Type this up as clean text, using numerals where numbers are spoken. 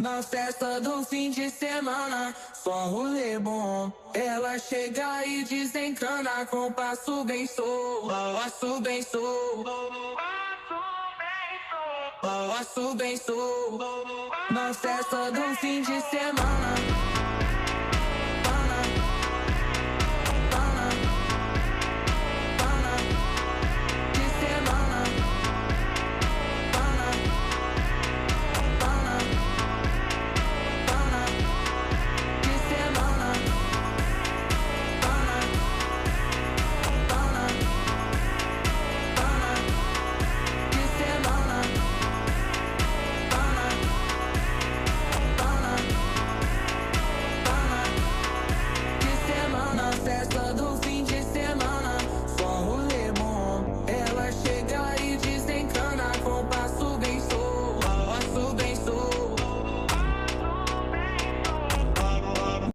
Na festa do fim de semana, só um rolê bom. Ela chega e desencana com passo bem solto, passo bem solto, passo bem solto. Na festa do fim de semana.